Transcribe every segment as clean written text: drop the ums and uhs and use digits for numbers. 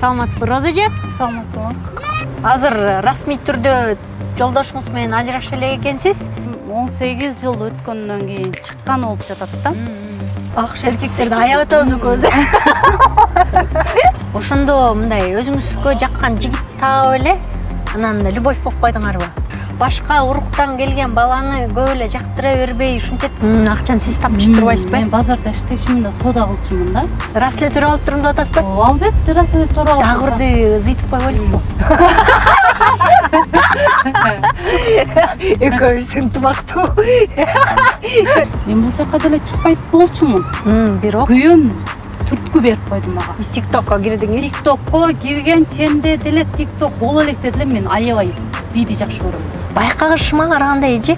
Саламатсызбы, Роза эже? Саламатсызбы. Азыр расмий түрдө жолдошуңуз менен ажырашып эле экенсиз? 18 жыл өткөндөн кийин чыккан болуп жатат да. Акш эркектерди аябай атабыз экөөбүз. Ошондо мындай өзүңүзгө жаккан жигит таап эле, анан любовь болуп койдуңарбы? Башка уруктан келген баланы көп эле жактыра бербей, ушинтип акчаны сиз тапчы турбайсызбы? Мен базарда иштечүмүн да, соода кылчумун да. Рас эле туруп алып турум деп атасызбы? Албетте, рас эле туруп алып. Дагырды зыйтып койбойлукпу? Экөөбүз ынтымактуу. Мен бул жакка деле чыкпайт болчумун. Бирок күйөөм түрткү берип койду мага. Сиз TikTokко кирдиңиз? TikTokко кирген ченде деле TikTok боло электе деле мен аябай бийди жакшы көрөм. Байкагышыма караганда эже,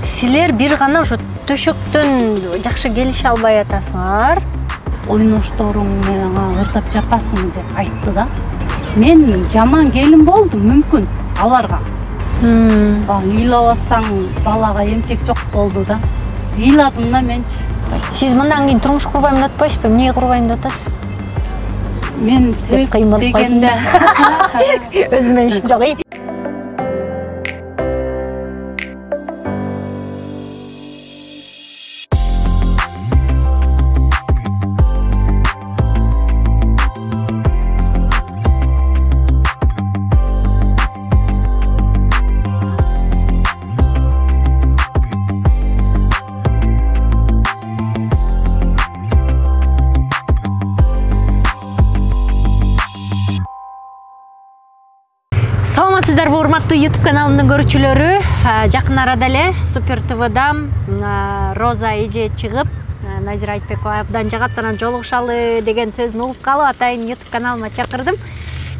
силер бир гана ошо төшөктөн жакшы келише албай атасыңар. Ойношторуң менен ырдап жатасың деп айтты да. Мен жаман келин болдум мүмкүн аларга. Ыйлабасаң балага эмчек жок болду да. Ыйладым да менчи. Сиз мындан кийин турмуш курбайм деп атпайсызбы? Эмнеге курбайм деп атасыз? Мен себеп дегенде өзүмө ишим жок. Саламатсыздарбы, урматтуу YouTube каналымдын көрүүчүлөрү. Жакын арада эле Супер ТВдан Роза эже чыгып, Назира Айтбекова абдан жагат, анан жолугушалы деген сөзүн угуп калып, атайын YouTube каналыма чакырдым.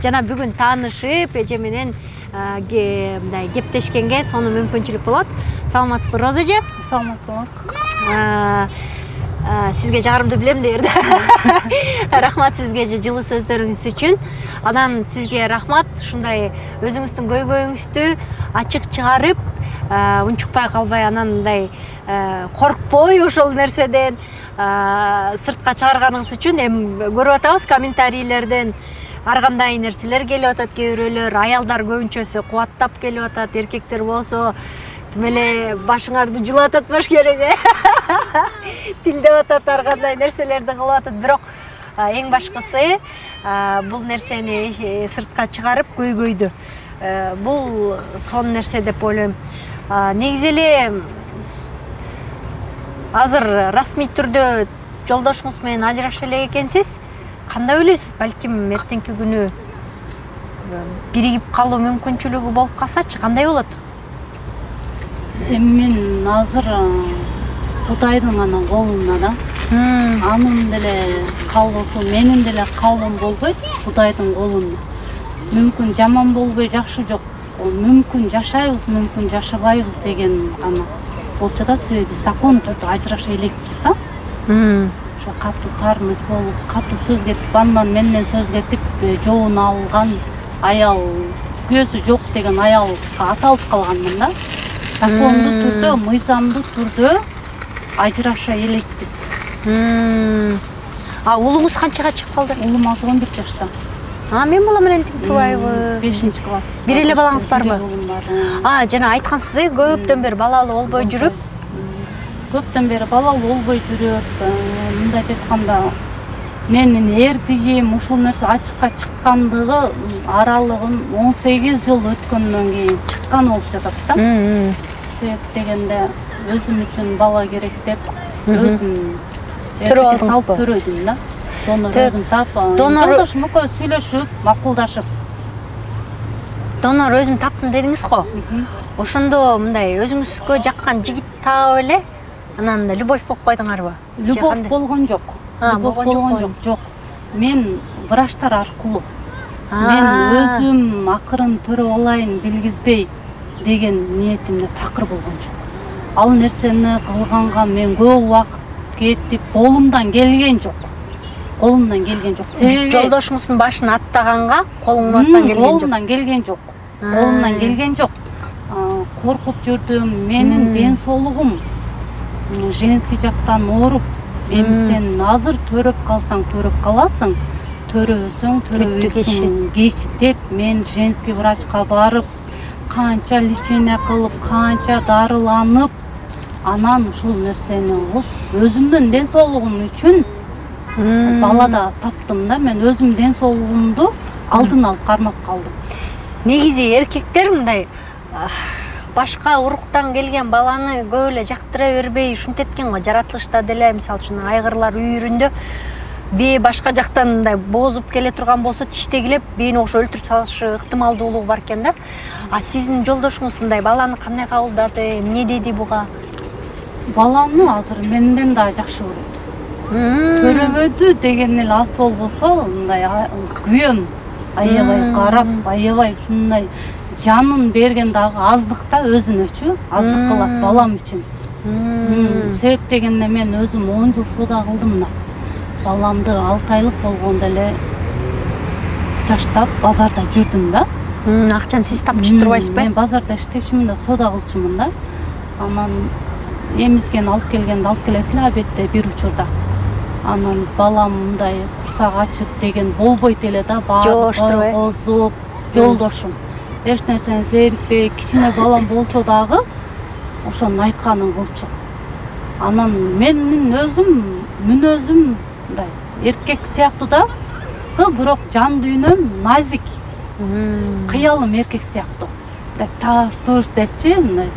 Жана бүгүн таанышып, эже менен мындай кептешкенге сону мүмкүнчүлүк болот. Саламатсызбы, Роза эже? Саламатсызбы. Сизге жагырымды билем дээрди. Рахмат сизге жылы сөздөрүңүз үчүн. Анан сизге рахмат, ушундай өзүңүздүн көйгөйүңүздү ачык чыгарып, унчукпай калбай, анан мындай коркпой ошол нерседен сыртка чыгарганыңыз үчүн. Эми көрүп атабыз комментарийлерден ар кандай нерселер келип атат, кээ бирөөлөр аялдар көбүнчөсү кубаттап келип атат, эркектер болсо эле башыңарды жылатат баш керек. Тилдеп атат, ар кандай нерселерди кылып атат. Бирок эң башкысы бул нерсени сыртка чыгарып көйгөйдү. Бул сон нерсе деп ойлойм. Негизи эле азыр расмий түрдө жолдошуңуз менен ажырашып эле экенсиз. Кандай ойлойсуз? Балким эртеңки күнү биригип калуу мүмкүнчүлүгү болуп калсачы, кандай болот? Мен азыр Кудайдын гана колунда да. Анын деле каалоосу, менин деле каалоом болбойт, Кудайдын колунда. Мүмкүн жаман болбой жакшы жок. Мүмкүн жашайбыз, мүмкүн жашабайбыз деген гана болуп жатат. Себеби закон түрдө ажырашып элекпиз да. Ошо катуу таармыз болуп, катуу сөз кетип, андан менден сөз кетип, жообун алган аял, күйөөсү жок деген аялга аталып калганмын да. Закондуу түрдө, мыйзамдуу түрдө ажыраша элекпиз. Улуңуз канчага чыгып калды? Улум азыр 11 жашта. Мен бала менен тең турбайбы? 5-класс. Бир эле балаңыз барбы? Улум бар. Жана айткансыз, көптөн бери балалуу болбой жүрүп. Көптөн бери балалуу болбой жүрөт. Мындай айтканда, менин эрдигим ушул нерсе ачыкка чыккандыгы аралыгын 18 жыл өткөндөн кийин чыккан болуп жатат да. Себеп дегенде өзүм үчүн бала керек деп өзүм салып төрөдүм да. Донор өзүм таап, жолдошум экөөбүз сүйлөшүп, макулдашып. Донор өзүм таптым дедиңиз го. Ошондо мындай өзүңүзгө жаккан жигит таап эле, анан любовь болуп койдуңарбы? Любовь болгон жок. Болгон жок. Мен врачтар аркылуу. Мен өзүм акырын төрөп алайын, билгизбей деген ниетимде такыр болгон жок. Ал нерсени кылганга мен көп убакыт кетип, колумдан келген жок. Себеби жолдошуңуздун башын аттаганга колуңуздан келген жок. Колумдан келген жок. Коркуп жүрдүм, менин ден соолугум женский жактан ооруп, эми сен азыр төрөп калсаң төрөп каласың, төрөбөсөң төрөбөйсүң кеч деп мен женский врачка барып канча лечение кылып канча дарыланып анан ушул нерсени кылып өзүмдүн ден соолугум үчүн бала да таптым да. Мен өзүм ден соолугумду алдын алып кармап калдым. Негизи эркектер мындай башка уруктан келген баланы көп эле жактыра бербей ушинтет экен го. Жаратылышта деле мисалы үчүн айгырлар үйүрүндө бээ башка жактан мындай бозуп келе турган болсо тиштегилеп бээни ошо өлтүрүп салышы ыктымалдуулугу бар экен да. А сиздин жолдошуңуз мындай баланы кандай кабылдады, эмне деди буга? Баланы азыр менден да жакшы көрөт. Төрөбөдү деген эле ат болбосо мындай күйөм, аябай карап, аябай ушундай жанын берген дагы аздыкта өзүнөчү, аздык кылат балам үчүн. Себеп дегенде мен өзүм 10 жыл соода кылдым да. Баламды 6 айлык болгондо эле таштап базарда жүрдүм да. Акчаны сиз тапчы турбайсызбы? Мен базарда иштечүмүн да, соода кылчумун да. Анан эмизген алып келгенди алып келет эле абетте бир учурда. Анан балам мындай курсак ачып деген болбойт эле да, койгозуп, жолдошум. Эч нерсени зерикпей, кичине балам болсо дагы ошонун айтканын кылчу. Анан менин өзүм мүнөзүм мындай эркек сыяктуу да, бирок жан дүйнөм назик. Кыялым эркек сыяктуу. Тартыр депчи, мындай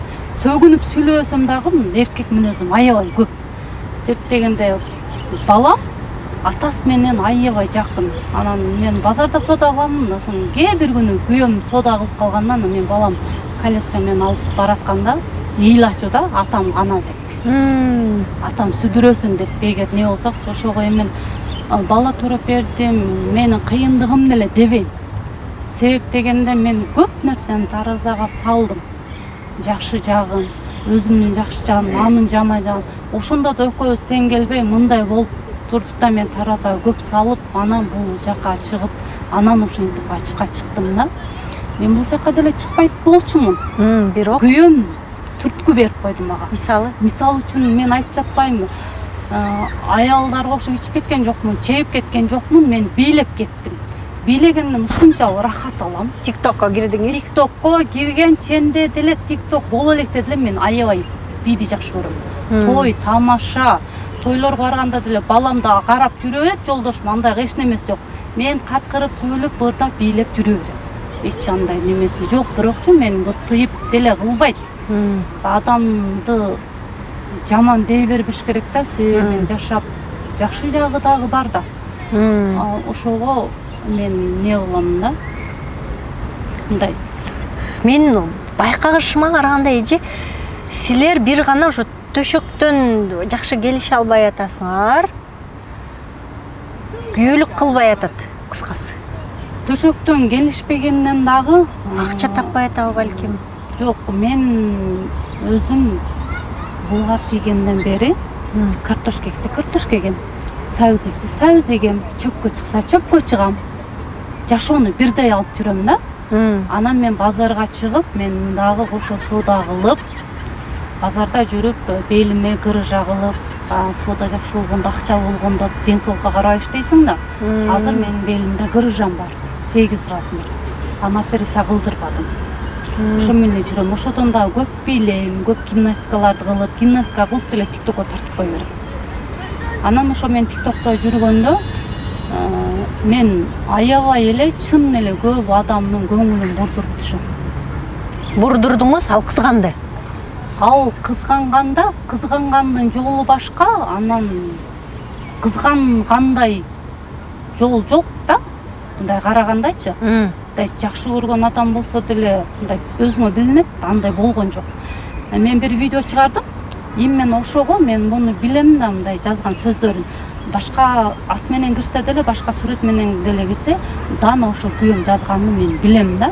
сөгүнүп сүйлөсөм дагы эркек мүнөзүм аябай көп. Себеп дегенде балам атасы менен аябай жакын. Анан мен базарда соода кылам, ошон кээ бир күнү күйөөм соода кылып калгандан мен балам коляска менен алып баратканда эйил ачууда атам кана деп. Атам сүдүрөсүн деп бегет не болсокчу ошого эми бала төрөп бердим, менин кыйындыгым деле дебейм. Себеп дегенде мен көп нерсени таразага салдым. Жакшы жагын, өзүмдүн жакшы жагын, анын жаман жагын. Ошондо да экөөбүз тең келбей мындай болуп турдук да мен таразага көп салып, анан бул жака чыгып, анан ушинтип ачыкка чыктым да. Мен бул жака деле чыкпайт болчумун. Бирок күйөөм түрткү берип койду мага. Мисалы үчүн мен айтып жатпаймынбы? Аялдарга окшоп ичип кеткен жокмун, чегип кеткен жокмун, мен бийлеп кеттим. Бийлегенден ушунчалык рахат алам. TikTokко кирдиңиз? TikTokко киргенченде деле TikTok боло электе деле мен аябай бийди жакшы көрөм. Той, тамаша, тойлорго барганда деле балам да карап жүрө берет, жолдошум андай эч немеси жок. Мен каткырып, күлүп, бырдап бийлеп жүрө берем. Эч андай немеси жок, бирокчу мен бу тыйып деле кылбайт. Адамды жаман дей бербеш керек да, себеби мен жашап жакшы жагы дагы бар да. Ошого мен не кылам да? Мындай. Мен байкагышыма караганда эже силер бир гана ошо төшөктөн жакшы келише албай атасыңар. Күйөөлүк кылбай атат, кыскасы. Төшөктөн келишпегенден дагы акча таппай атабы балким? Жок, мен өзүм буга тийгенден бери картошка эксе картошка эгем, сабыз эксе сабыз эгем, чөпкө чыкса чөпкө чыгам. Жашоону бирдей алып жүрөм да. Анан мен базарга чыгып, мен дагы ошо соода кылып, базарда жүрүп, белиме гырыжа кылып, соода жакшы болгондо, акча болгондо ден соолукка карабай иштейсиң да. Азыр менин белимде гырыжам бар, 8 размер. Аны операция кылдырбадым. Ошо менен жүрөм. Ошодон да көп бийлейм, көп гимнастикаларды кылып, гимнастика кылып деле TikTokко тартып кое берем. Анан ошо мен TikTokто жүргөндө мен аябай эле чын эле көп адамдын көңүлүн бурдуруп түшөм. Бурдурдуңуз, ал кызганды. Ал кызганганда, кызгангандын жолу башка, анан кызгангандай жол жок да. Мындай карагандачы. Мындай жакшы көргөн адам болсо деле мындай өзүңө билинет, андай болгон жок. Мен бир видео чыгардым. Именно ошого мен муну билем да, мындай жазган сөздөрүн. Башка ат менен кирсе деле, башка сүрөт менен деле кирсе, дана ошо күйөөм жазганын мен билем да.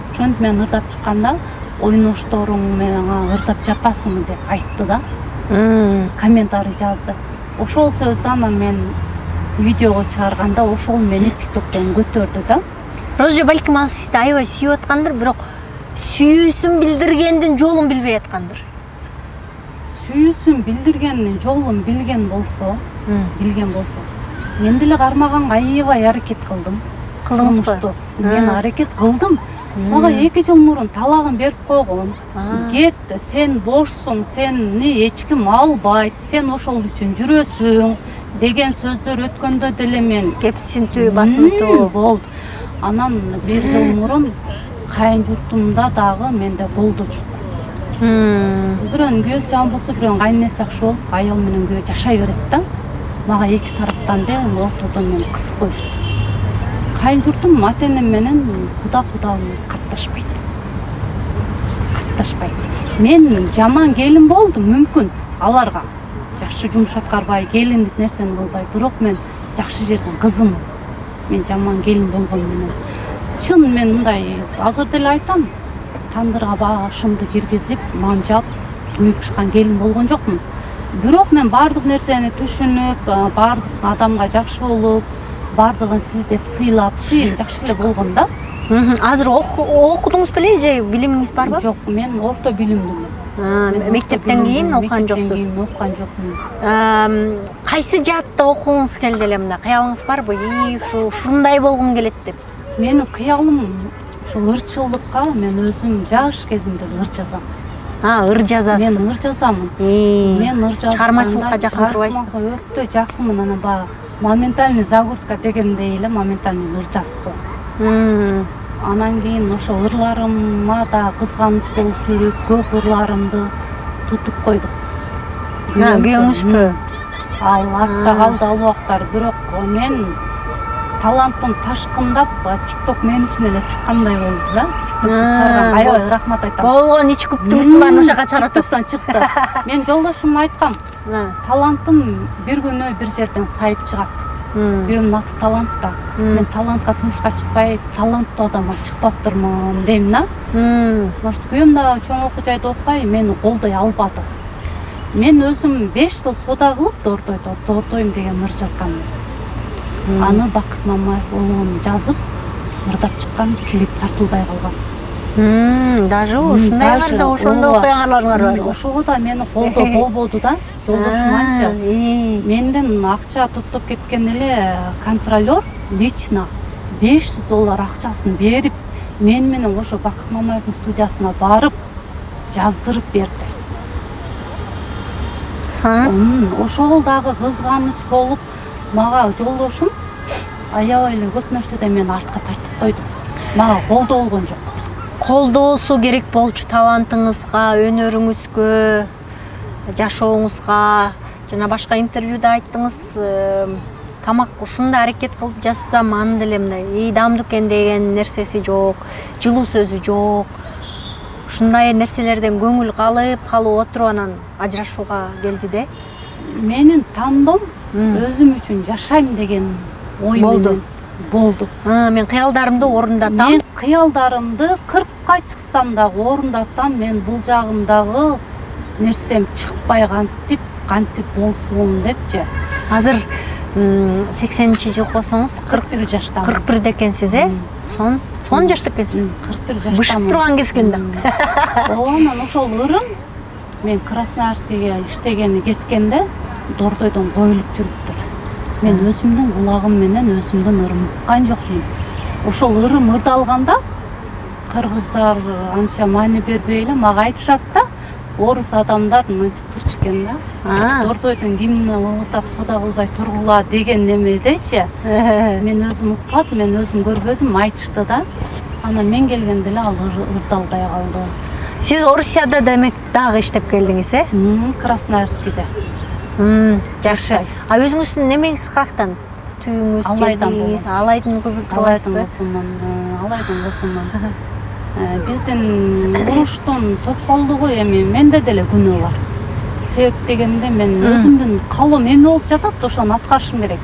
Ошентип мен ырдап чыкканда, ойношторуң менен ырдап жатасың деп айтты да. Комментарий жазды. Ошол сөздү анан мен видеого чыгарганда ошол мени TikToктон көтөрдү да. Роза балким ал сизди аябай сүйүп аткандыр, бирок сүйүүсүн билдиргендин жолун билбей аткандыр. Сүйүүсүн билдиргендин жолун билген болсо, мен деле кармаганга аябай аракет кылдым. Кылдыңызбы? Мен аракет кылдым. Мага 2 жыл мурун талагын берип койгон. Кет, сен бошсуң, сени эч ким албайт, сен ошол үчүн жүрөсүң деген сөздөр өткөндө деле мен кепсинтүү, басымтуу болду. Анан 1 жыл мурун кайын журтумда дагы менде болду жок. Бирөөнүн күйөөсү жаман болсо, бирөөнүн кайненеси жакшы болуп, аял менен күйөө жашай берет да. Мага 2 тараптан да ортодон мени кысып коюшту. Кайын журтум ата-энем менен куда катташпайт. Мен жаман келин болдум, мүмкүн аларга. Жакшы жумуш аткарбай, келиндик нерсени кылбай, бирок мен жакшы жердин кызымын. Мен жаман келин болгон менен. Чын мен мындай азыр деле айтам, тандырга башымды киргизип, манжап, күйүп пышкан келин болгон жокмун. Бирок мен бардык нерсени түшүнүп, бардык адамга жакшы болуп, бардыгын сиздеп, сыйлап, сыйым жакшы эле болгон да. Азыр окудуңуз беле же билимиңиз барбы? Жок, мен орто билимдимин. Мектептен кийин окуган жоксуз? Мектептен кийин окуган жокмун. Кайсы жаатта окугуңуз келди эле мында? Кыялыңыз барбы? Ушундай болгум келет деп. Менин кыялым ушул ырчылыкка мен өзүм жаш кезимде ыр жазам. Ыр жазасыз. Мен ыр жазамын. Мен ыр жазам. Чыгармачылыкка жакын турбайсызбы? Өтө жакынмын, анан баягы моментальный загрузка дегендей эле моментальный ыр жазып коем. Анан кийин ошо ырларыма да кызганыч болуп жүрүп, көп ырларымды тутуп койдум. Күйөөңүзбү? Ал артта калды ал убактар, бирок мен талантым ташкындап, TikTok мен үчүн эле чыккандай болду да. TikTok'ты чыгарган аябай рахмат айтам. Болгон ич күптүңүздүн баарын ошо жака чыгарып TikTok'тан чыкты. Мен жолдошума айткам, талантым бир күнү бир жерден сайып чыгат. Күйөөмдүн аты талант да. Мен талантка турмушка чыкпай, таланттуу адамга чыкпаптырмын дейм да. Может, күйөөм да чоң окуу жайда окубай, мени колдой албады. Мен өзүм 5 жыл соода кылып Дордойм деген ыр жазганмын. Аны Бакыт Мамаев оон жазып, ырдап чыккан, клип тартылбай калган. Даже ушундайлар да ошондо окуяңарлар бар. Ошого да мени колдоо болбоду да. Жолдошуманчы. Менден акча топтоп кеткен эле контролер лично $500 акчасын берип, мен менен ошо Бакыт Мамаевдин студиясына барып, жаздырып берди. Ошол дагы кызганыч болуп, мага жолдошум аябай эле көп нерседе мени артка тартып койду. Мага колдоо болгон жок. Колдоосу керек болчу талантыңызга, өнөрүңүзгө, жашооңузга. Жана башка интервьюда айттыңыз, тамак ушундай аракет кылып жазсам, аны деле мындай даамдуу экен деген нерсеси жок, жылуу сөзү жок. Ушундай нерселерден көңүл калып отуруп анан ажырашууга келди де. Менин тандоом өзүм үчүн жашайм деген ой менен болду. Мен кыялдарымды орундатам. Мен кыялдарымды 40ка чыксам дагы орундатам. Мен бул жагымдагы нерсем чыкпай кантип болсун депчи. Азыр 80-чи жылкосоңуз 41 жаштамын. 41 экенсиз, Сон жашта экенсиз. 41 жаштамын. Бышып турган кезген да. Анан ошол ырым мен Красноярскиге иштегени кеткенде Дордойдон коюлуп жүрүптүр. Мен өзүмдүн кулагым менен өзүмдүн ырымды уккан жокмун. Ошол ырым ырдалганда кыргыздар анча маани бербей эле мага айтышат да, орус адамдар мынтип турчу экен да. Дордойдун гимни ырдап соода кылбай тургула деген немедечи. Мен өзүм укпадым, мен өзүм көрбөдүм, айтышты да. Анан мен келгенде эле ал ырдалбай калды. Сиз Орусияда демек дагы иштеп келдиңиз, Красноярскиде. Жакшы. Өзүңүздүн немеңиз каяктан? Түйүңүз, Алайдын Алайдын кызы турбайсызбы? Алайдын кызымын. Биздин уруштун тоскоолдугу эми менде деле күнөө бар. Себеп дегенде мен өзүмдүн каалоом эмне болуп жатат, ошону аткарышым керек.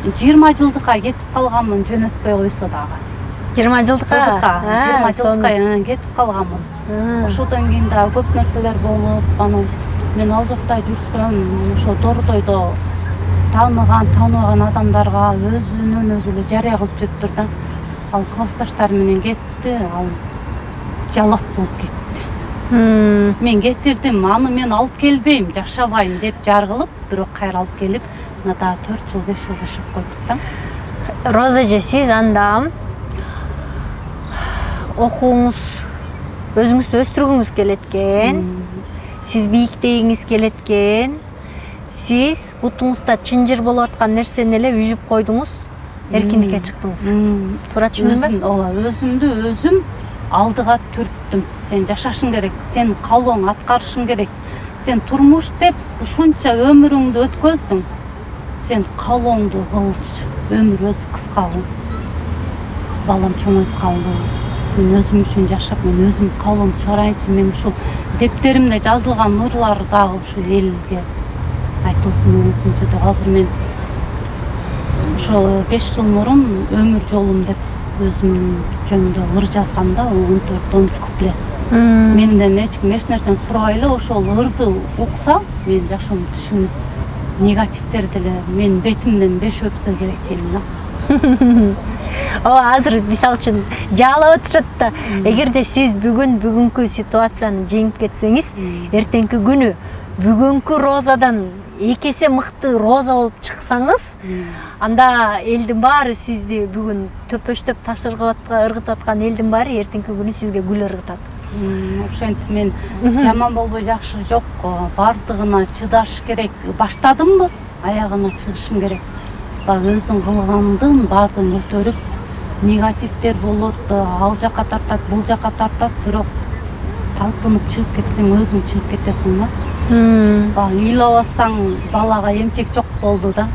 20 жылдыкка кетип калганмын, жөнөтпөй койсо дагы. 20 жылдыкка? 20 жылдыкка кетип калганмын. Ошодон кийин дагы көп нерселер болуп, анан мен ал жакта жүрсөм, ошо Дордойдо тааныбаган адамдарга өзүнөн өзү эле жарыя кылып жүрүптүр да. Ал классташтар менен кетти, ал жалап болуп кетти. Мен кетирдим, аны мен алып келбейм, жашабайм деп жаргылып, бирок кайра алып келип да 4 жыл 5 жыл жашап койдук да. Роза эже, сиз анда окууңуз өзүңүздү өстүргүңүз келет экен. Сиз бийиктегиңиз келет экен. Сиз бутуңузда чынжыр болуп аткан нерсени эле үзүп койдуңуз, эркиндикке чыктыңыз. Туура түшүндүмбү? Ооба, өзүмдү өзүм алдыга түрттүм. Сен жашашың керек, сен каалооң аткарышың керек. Сен турмуш деп ушунча өмүрүңдү өткөздүң. Сен каалооңду кылчы. Өмүр өзү кыска. Балам чоңоюп калды. Мен өзүм үчүн жашап, мен өзүм каалоом чыгарайынчы. Мен ушул дептеримде жазылган ырлар дагы ушул элге айтылсын өзүнчө деп. Азыр мен ошо 5 жыл мурун өмүр жолум деп өзүм жөнүндө ыр жазганда 14 куплет. Менден эч нерсени сурабай эле ошол ырды укса, мен жашоомду түшүнүп, негативтерди эле мен бетимден 5 өпсө керек дейм да. Азыр мисалы үчүн жаалап атышат да. Эгерде сиз бүгүнкү ситуацияны жеңип кетсеңиз, эртеңки күнү бүгүнкү Розадан 2 эсе мыкты Роза болуп чыксаңыз, анда элдин баары сизди бүгүн төпөштөп ыргытып аткан элдин баары эртеңки күнү сизге гүл ыргытат. Ошентип мен жаман болбой жакшы жок, бардыгына чыдаш керек. Баштадымбы, аягына чыгышым керек. Өзүң кылгандын баардыгын өтөрүп, негативдер болот, ал жака тартат, бул жака тартат, бирок талпынып чыгып кетсең, өзүң чыгып кетесиң да. Ыйлабасаң балага эмчек жок болду да.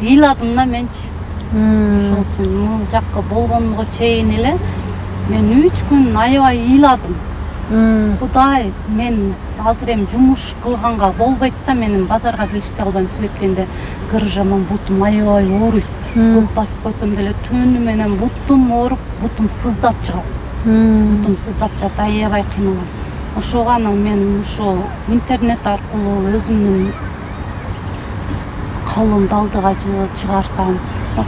Ыйладым да менчи. Ошол үчүн бул жакка болгонго чейин эле мен 3 күн аябай ыйладым. Кудай, мен азыр эми жумуш кылганга болбойт да, менин базарга киришке албайм, себептенде кыржаман бутум аябай ооруйт. Көп басып койсом деле түнү менен бутум ооруп, бутум сыздап чыгат. Бутум сыздап чыгат, аябай кыйналам. Ошого анан мен ошо интернет аркылуу өзүмдүн каалоомду алдыга чыгарсам,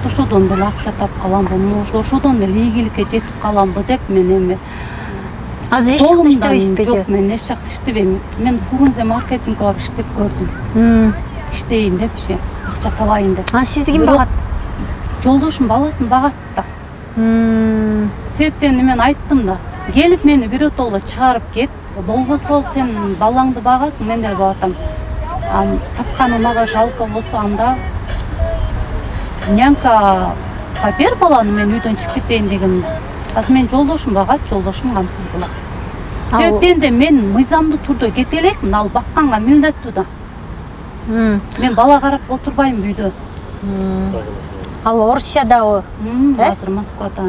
ошодон деле акча тап каламбы, ошодон деле ийгиликке жетип каламбы деп мен эми азыр эч жакта иштебейсизби? Жок, мен эч жакта иштебейм. Мен Фрунзе маркетинг барып иштеп көрдүм. Иштейин депчи, акча табайын деп. Сизди ким багат? Жолдошум баласын багат да. Себептен мен айттым да, келип мени биротоло чыгарып кет, болбосо сен балаңды багасың, мен деле багатам. Тапканы мага жалко болсо, анда нянкага бер баланы, мен үйдөн чыгып кетейин дегем. Азыр мен жолдошум багат, жолдошум камсыз кылат. Себептен мен мыйзамдуу турдө кете элекмин, ал бакканга милдеттүү да. Мен бала карап отурбайм үйдө. Ал Орусиядабы? Азыр Москвада.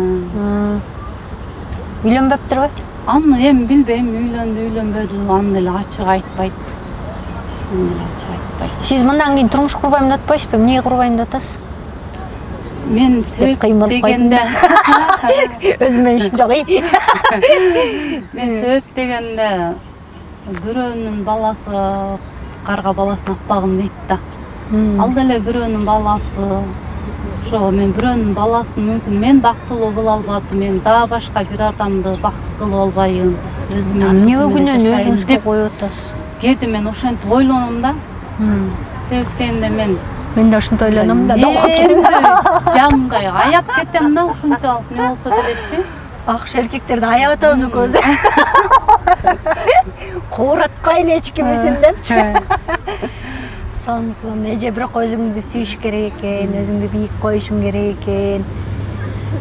Үйлөнбөптүрбү? Аны эми билбейм, үйлөндү, үйлөнбөдү, аны деле ачык айтпайт. Сиз мындан кийин турмуш курбайм деп атпайсызбы? Эмнеге курбайм деп атасыз? Мен себеп дегенде өзүмө ишим жок. Мен себеп дегенде бирөөнүн баласы карга баласын аппагым дейт да. Ал деле бирөөнүн баласы. Ошо мен бирөөнүн баласын мүмкүн мен бактылуу кыла албадым, мен дагы башка бир адамды бактысыз кылып албайын. Өзүмө эмнеге күнөөнү өзүңүзгө коюп атасыз? Кээде мен ошентип ойлоном да. Себептен мен да ошентип ойлоном да. Жанымдай аяп кетем да, ушунчалык не болсо делечи. Акш эркектерди аяп атабыз экөөбүз. Куураткайлы эч кимисин депчи. Сонсон эже, бирок өзүңдү сүйүш керек экен, өзүңдү бийик коюшуң керек экен.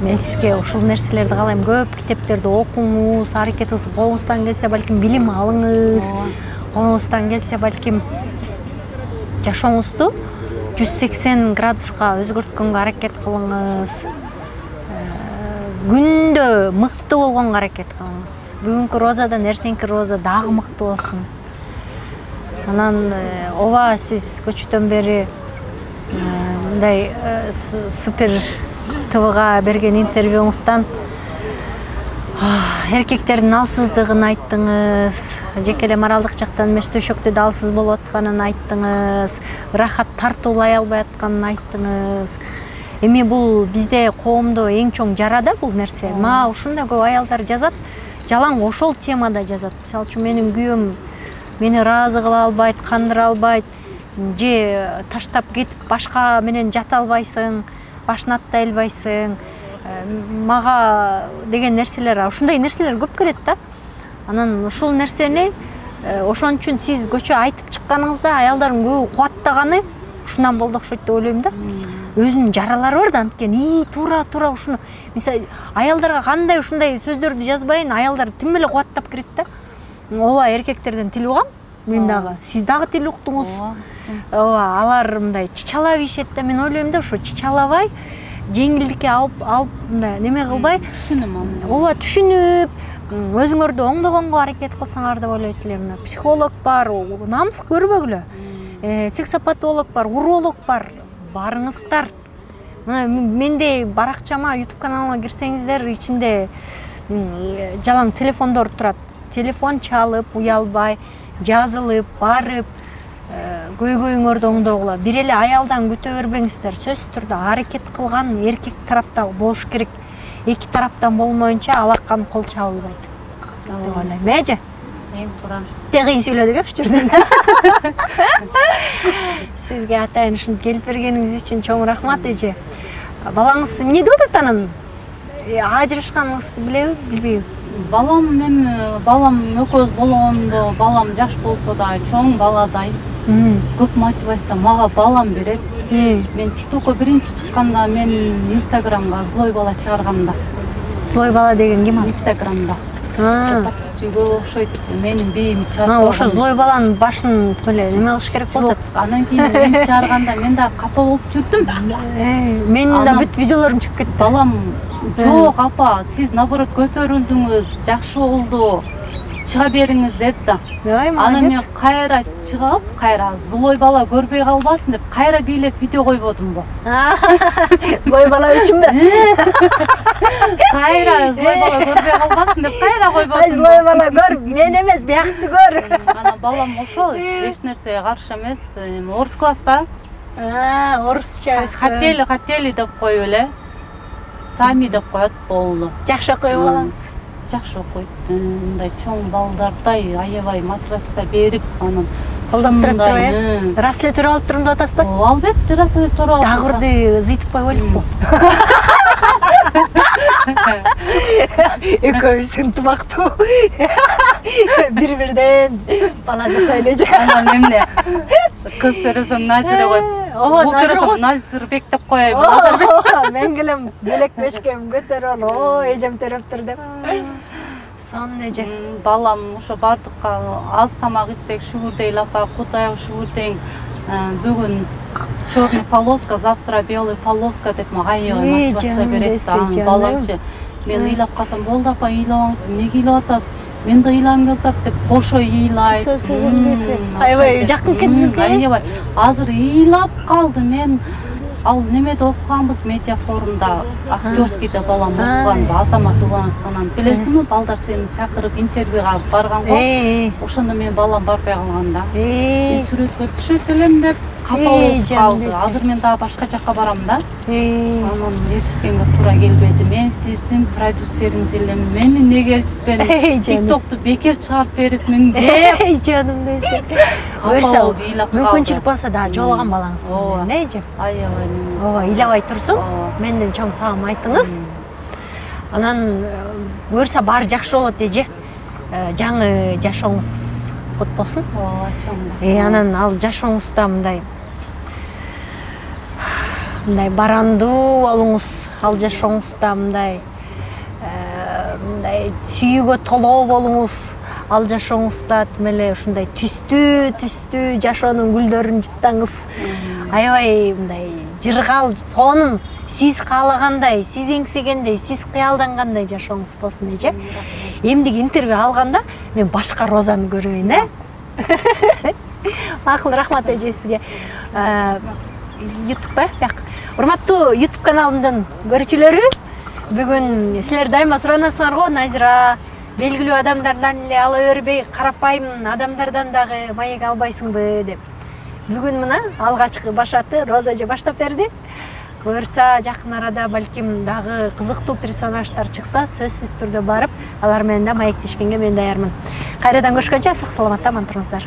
Мен сизге ушул нерселерди каалайм. Көп китептерди окуңуз, аракетиңиз, колуңуздан келсе балким билим алыңыз. Колуңуздан келсе балким жашооңузду 180 градуска өзгөрткөнгө аракет кылыңыз. Күндө мыкты болгонго аракет кылыңыз. Бүгүнкү Розадан эртеңки Роза дагы мыкты болсун. Анан ооба, сиз көчөдөн бери мындай супер ТВга берген интервьюңуздан эркектердин алсыздыгын айттыңыз, жеке эле моралдык жактан эмес төшөктө да алсыз болуп атканын айттыңыз, ырахат тартуулай албай атканын айттыңыз. Эми бул бизде коомдо эң чоң жара да бул нерсе. Мага ушундай көп аялдар жазат, жалаң ошол темада жазат. Мисалы үчүн менин күйөөм мени ыраазы кыла албайт, кандыра албайт. же таштап кетип башка менен жата албайсың, башын аттай албайсың, мага деген нерселер, ушундай нерселер көп келет да. Анан ушул нерсени ошон үчүн сиз көчө айтып чыкканыңызда аялдардын көбү кубаттаганы ушундан болду окшойт деп ойлойм да. Өзүнүн жаралары бар да, анткени туура ушуну мисалы аялдарга кандай ушундай сөздөрдү жазбайын, аялдар тим эле кубаттап кирет да. Ооба, эркектерден тил угам, мен дагы, сиз дагы тил уктуңуз. Ооба, алар мындай чичалап ийишет да, мен ойлойм да, ушу чичалабай, жеңилдикке алып мындай неме кылбай, ооба, түшүнүп, өзүңөрдү оңдогонго аракет кылсаңар деп ойлойт элем. Психолог бар, намыс көрбөгүлө. Сексопатолог бар, уролог бар. Барыңыздар. Менде баракчама, YouTube каналыма кирсеңиздер, ичинде жалаң телефондор турат. Телефон чалып, уялбай, жазылып, барып, көйгөйүңөрдү оңдогула. Бир эле аялдан күтө бербеңиздер. Сөзсүз түрдө аракет кылган эркек тарапта болуш керек. Эки тараптан болмоюнча алаккан кол чабылбайт. Деп ойлойм. Эже? Эң туура. Кыйын сүйлөдүк ушул жерден. Сизге атайын ушинтип келип бергениңиз үчүн чоң рахмат, эже. Балаңыз эмне деп атат анан? Ажырашканыңызды билеби, билбейби? Балам экөөбүз болгондо, балам жаш болсо да, чоң баладай. Көп мотивация мага балам берет. Мен TikTokко биринчи чыкканда, мен Instagramга злой бала чыгарганда. Злой бала деген ким ал? Instagramда. Подписчиге окшойт, менин бийим чыгарып. Ошо злой баланын башын эле неме кылыш керек болот. Анан кийин мен чыгарганда мен да капа болуп жүрдүм. Менин да бүт видеолорум чыгып кетти. Балам, жок апа, сиз наоборот көтөрүлдүңүз, жакшы болду. Чыга бериңиз деди да. Анан мен кайра чыгып, кайра злой бала көрбөй калбасын деп, кайра бийлеп видео койбодумбу? Злой бала үчүнбү? Кайра злой бала көрбөй калбасын деп, кайра койбодум. Злой бала көр, мен эмес, биякты көр. Анан балам ошол, эч нерсе каршы эмес, орус класста. Орусча. Хотели деп коюп эле. Сами деп коет, болду. Жакшы окуйбу балаңыз? Жакшы окуйт. Мындай чоң балдардай аябай мотивация берип, анан колдоп турат да, Раслетер алып турум деп атасызбы? Албетте, раслетер алып. Дагырды зыйтып койбойлукпу? Экөөбүз ынтымактуу. Бири-бирден бала жасайлы эле. Анан эмне? Кыз төрөсөң Назира коюп. Бул төрөсөң Назирбек деп коеюн. Мен келем белек бешкем көтөрөл, эжем төрөптүр деп. Сон эже. Балам ошо бардыкка аз тамак ичсек шүгүрдейли апа, кутаяк шүгүрдең. Бүгүн черный полоска, завтра белый полоска деп мага аябай мотивация берет. Баламчы, мен ыйлап калсам болду апа, ыйлабаңчы, эмнеге ыйлап атасыз? Мен да ыйлагым келип атат деп кошо ыйлайт. Аябай жакын экенсизге. Аябай. Азыр ыйлап калды. Мен ал немеде окуганбыз, медиа форумда, актерскийде балам окуган, Азамат Улановтан. Билесизби, балдар сени чакырып интервьюга барганго. Ошондо мен балам барбай калган да. Сүрөткө түшөт элем деп капа болуп калды. Азыр мен дагы башка жакка барам да. Анан ээрчиткенге туура келбеди. Мен сиздин продюсериңиз элем. Мени неге ээрчитпедиң? TikTok'ту бекер чыгарып берип мен деп. Жаным дейсиң. Көрсө, мүмкүнчүлүк болсо да жолуган балаңыз. Эже? Аябай. Ооба, ыйлабай турсун. Менден чоң салам айтыңыз. Анан көрсө баары жакшы болот эже. Жаңы жашооңуз кут болсун. Ооба, чоң. Анан ал жашооңузда мындай барандуу болуңуз, ал жашооңузда мындай сүйүүгө толоо болуңуз, ал жашооңузда тим эле ушундай түстүү жашоонун гүлдөрүн жыттаңыз. Аябай мындай жыргал, сонун сиз каалагандай, сиз эңсегендей, сиз кыялдангандай жашооңуз болсун эже. Эмдиги интервью алганда мен башка Розаны көрөйүн, Макул, рахмат эже сизге. YouTube бак. Урматтуу YouTube каналымдын көрүүчүлөрү, бүгүн силер дайыма суранасыңар го, Назира белгилүү адамдардан эле ала бербей, карапайым адамдардан дагы маек албайсыңбы деп. Бүгүн мына алгачкы башаты Роза эже баштап берди. Буюрса жакын арада балким дагы кызыктуу персонаждар чыкса, сөзсүз түрдө барып, алар менен да маектешкенге мен даярмын. Кайрадан көрүшкөнчө сак саламатта аман туруңуздар.